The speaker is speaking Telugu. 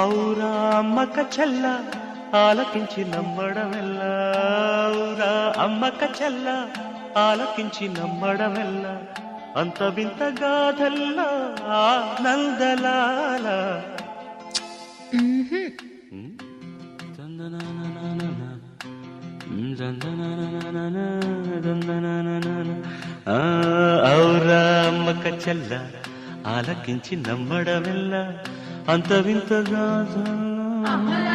ఔరా అమ్మక చెల్ల ఆలకించి నమ్మడమెల్ల, ఔరా అమ్మక చెల్ల ఆలకించి నమ్మడమెల్ల, అంత వింత గాథల్లా ఆనందలాల. ఔరా అమ్మక చెల్ల ఆలకించి నమ్మడమెల్ల, అంత వింత గాథల్లా